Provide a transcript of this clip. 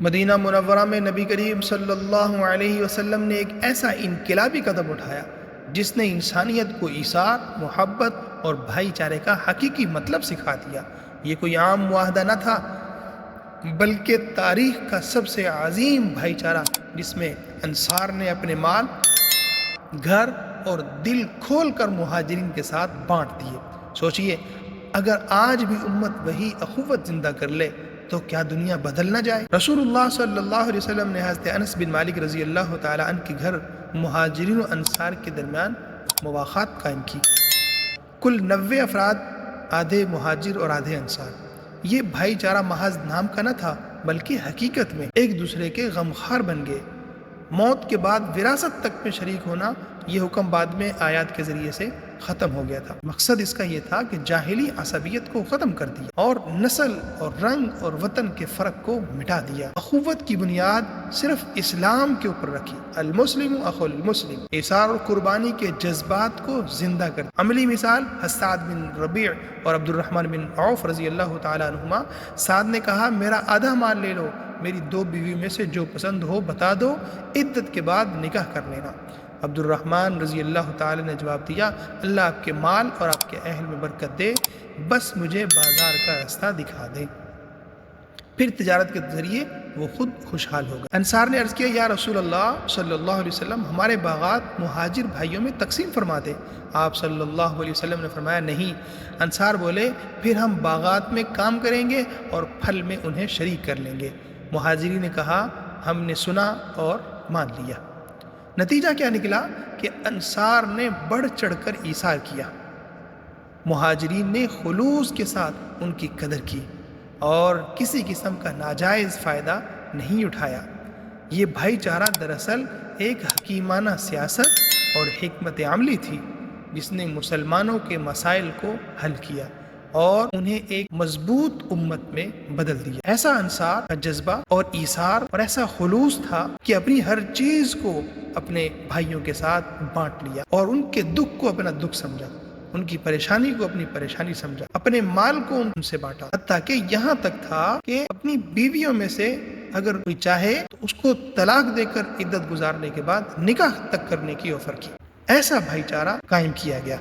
مدینہ منورہ میں نبی کریم صلی اللہ علیہ وسلم نے ایک ایسا انقلابی قدم اٹھایا جس نے انسانیت کو ایثار، محبت اور بھائی چارے کا حقیقی مطلب سکھا دیا۔ یہ کوئی عام معاہدہ نہ تھا بلکہ تاریخ کا سب سے عظیم بھائی چارہ، جس میں انصار نے اپنے مال، گھر اور دل کھول کر مہاجرین کے ساتھ بانٹ دیے۔ سوچئے، اگر آج بھی امت وہی اخوت زندہ کر لے تو کیا دنیا بدل نہ جائے؟ رسول اللہ صلی اللہ علیہ وسلم نے حضرت انس بن مالک رضی اللہ تعالی عنہ کے گھر مہاجرین و انصار کے درمیان مواخات قائم کی۔ کل 90 افراد، آدھے مہاجر اور آدھے انصار۔ یہ بھائی چارہ محض نام کا نہ تھا بلکہ حقیقت میں ایک دوسرے کے غمخوار بن گئے۔ موت کے بعد وراثت تک میں شریک ہونا، یہ حکم بعد میں آیات کے ذریعے سے ختم ہو گیا تھا۔ مقصد اس کا یہ تھا کہ جاہلی عصبیت کو ختم کر دیا اور نسل اور رنگ اور وطن کے فرق کو مٹا دیا۔ اخوت کی بنیاد صرف اسلام کے اوپر رکھی۔ المسلم اخو المسلم، ایثار اور قربانی کے جذبات کو زندہ کر دیا۔ عملی مثال سعد بن ربیع اور عبد الرحمن بن عوف رضی اللہ تعالی عنہما۔ سعد نے کہا، میرا آدھا مال لے لو، میری 2 بیوی میں سے جو پسند ہو بتا دو، عدت کے بعد نکاح کر لینا۔ عبد الرحمن رضی اللہ تعالی نے جواب دیا، اللہ آپ کے مال اور آپ کے اہل میں برکت دے، بس مجھے بازار کا راستہ دکھا دے۔ پھر تجارت کے ذریعے وہ خود خوشحال ہو گئے۔ انصار نے عرض کیا، یا رسول اللہ صلی اللہ علیہ وسلم، ہمارے باغات مہاجر بھائیوں میں تقسیم فرما دے۔ آپ صلی اللہ علیہ وسلم نے فرمایا، نہیں۔ انصار بولے، پھر ہم باغات میں کام کریں گے اور پھل میں انہیں شریک کر لیں گے۔ مہاجرین نے کہا، ہم نے سنا اور مان لیا۔ نتیجہ کیا نکلا کہ انصار نے بڑھ چڑھ کر ایثار کیا، مہاجرین نے خلوص کے ساتھ ان کی قدر کی اور کسی قسم کا ناجائز فائدہ نہیں اٹھایا۔ یہ بھائی چارہ دراصل ایک حکیمانہ سیاست اور حکمت عملی تھی جس نے مسلمانوں کے مسائل کو حل کیا اور انہیں ایک مضبوط امت میں بدل دیا۔ ایسا انصار کا جذبہ اور ایثار اور ایسا خلوص تھا کہ اپنی ہر چیز کو اپنے بھائیوں کے ساتھ بانٹ لیا اور ان کے دکھ کو اپنا دکھ سمجھا، ان کی پریشانی کو اپنی پریشانی سمجھا، اپنے مال کو ان سے بانٹا، حتیٰ کہ یہاں تک تھا کہ اپنی بیویوں میں سے اگر کوئی چاہے تو اس کو طلاق دے کر عدت گزارنے کے بعد نکاح تک کرنے کی آفر کی۔ ایسا بھائی چارہ قائم کیا گیا۔